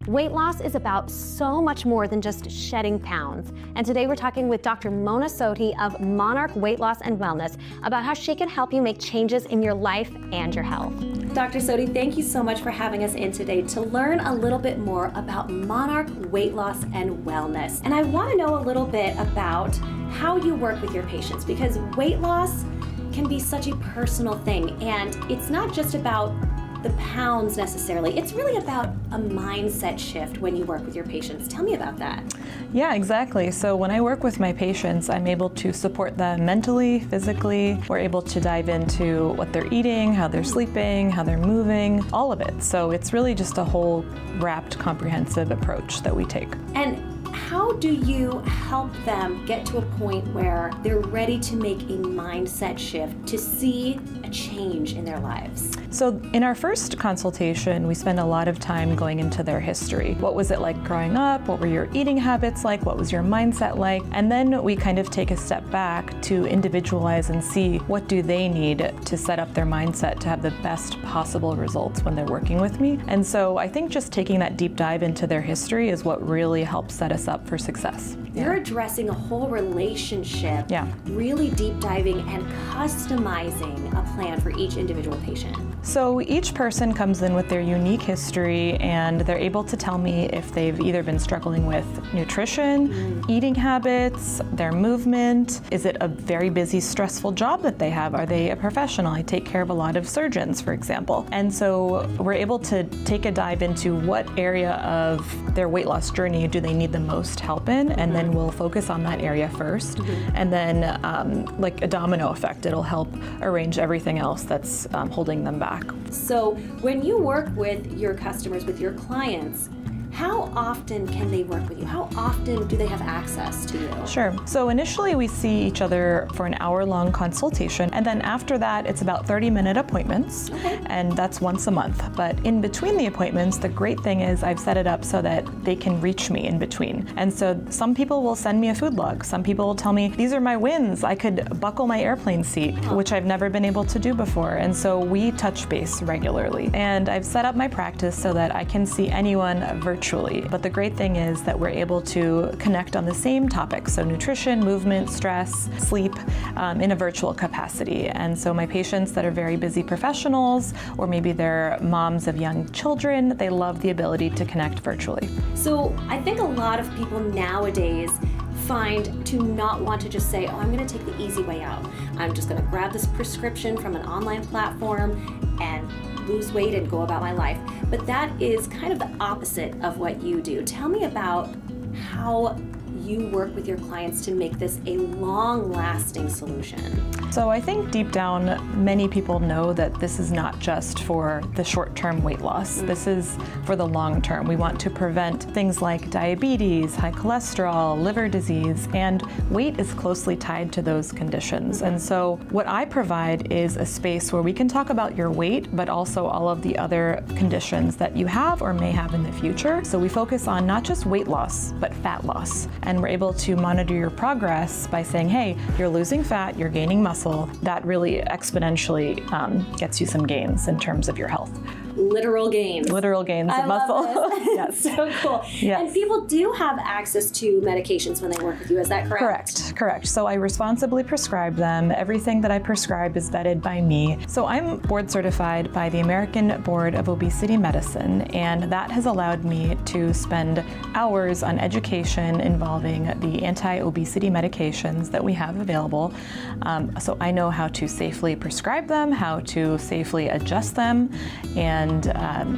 Weight loss is about so much more than just shedding pounds. And today we're talking with Dr. Mona Sodhi of Monarch Weight Loss and Wellness about how she can help you make changes in your life and your health. Dr. Sodhi, thank you so much for having us in today to learn a little bit more about Monarch Weight Loss and Wellness. And I want to know a little bit about how you work with your patients, because weight loss can be such a personal thing, and it's not just about the pounds necessarily. It's really about a mindset shift when you work with your patients. Tell me about that. Yeah, exactly. So when I work with my patients, I'm able to support them mentally, physically. We're able to dive into what they're eating, how they're sleeping, how they're moving, all of it. So it's really just a whole wrapped, comprehensive approach that we take. And how do you help them get to a point where they're ready to make a mindset shift to see a change in their lives? So in our first consultation, we spend a lot of time going into their history. What was it like growing up? What were your eating habits like? What was your mindset like? And then we kind of take a step back to individualize and see what do they need to set up their mindset to have the best possible results when they're working with me. And so I think just taking that deep dive into their history is what really helps set us up for success. You're addressing a whole relationship, really deep diving and customizing a plan for each individual patient. So each person comes in with their unique history, and they're able to tell me if they've either been struggling with nutrition, eating habits, their movement. Is it a very busy, stressful job that they have? Are they a professional? I take care of a lot of surgeons, for example. And so we're able to take a dive into what area of their weight loss journey do they need the most help in, and then we'll focus on that area first. And then like a domino effect, it'll help arrange everything else that's holding them back. So when you work with your customers, with your clients, how often can they work with you? How often do they have access to you? Sure. So initially we see each other for an hour-long consultation, and then after that it's about 30-minute appointments, and that's once a month. But in between the appointments, the great thing is I've set it up so that they can reach me in between. And so some people will send me a food log. Some people will tell me, these are my wins. I could buckle my airplane seat, which I've never been able to do before. And so we touch base regularly. And I've set up my practice so that I can see anyone virtually. But the great thing is that we're able to connect on the same topics, so nutrition, movement, stress, sleep, in a virtual capacity. And so my patients that are very busy professionals, or maybe they're moms of young children, they love the ability to connect virtually. So I think a lot of people nowadays find to not want to just say, oh, I'm going to take the easy way out. I'm just going to grab this prescription from an online platform and lose weight and go about my life. But that is kind of the opposite of what you do. Tell me about how you work with your clients to make this a long-lasting solution. So I think deep down, many people know that this is not just for the short-term weight loss. This is for the long term. We want to prevent things like diabetes, high cholesterol, liver disease, and weight is closely tied to those conditions. And so what I provide is a space where we can talk about your weight, but also all of the other conditions that you have or may have in the future. So we focus on not just weight loss, but fat loss. And we're able to monitor your progress by saying, hey, you're losing fat, you're gaining muscle. That really exponentially gets you some gains in terms of your health. Literal gains. Literal gains of muscle. Yes. So cool. Yes. And people do have access to medications when they work with you, is that correct? Correct. So I responsibly prescribe them. Everything that I prescribe is vetted by me. So I'm board certified by the American Board of Obesity Medicine, and that has allowed me to spend hours on education involving the anti-obesity medications that we have available. So I know how to safely prescribe them, how to safely adjust them, and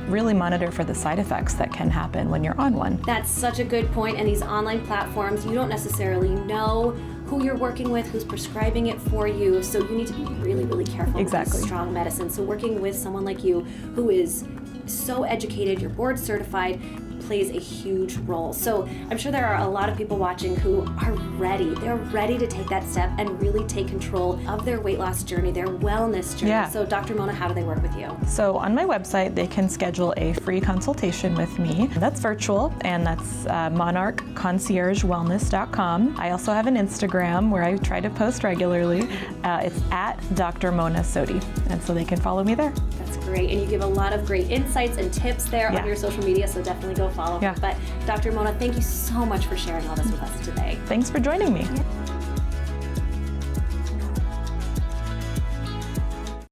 really monitor for the side effects that can happen when you're on one. That's such a good point. And these online platforms, you don't necessarily know who you're working with, who's prescribing it for you, so you need to be really, really careful with these strong medicine. So working with someone like you who is so educated, you're board certified, plays a huge role. So I'm sure there are a lot of people watching who are ready. They're ready to take that step and really take control of their weight loss journey, their wellness journey. Yeah. So Dr. Mona, how do they work with you? So on my website, they can schedule a free consultation with me. That's virtual, and that's monarchconciergewellness.com. I also have an Instagram where I try to post regularly. It's at Dr. Mona Sodhi, and so they can follow me there. That's great. And you give a lot of great insights and tips there on your social media, so definitely go follow Yeah. her. But Dr. Mona, thank you so much for sharing all this with us today. Thanks for joining me.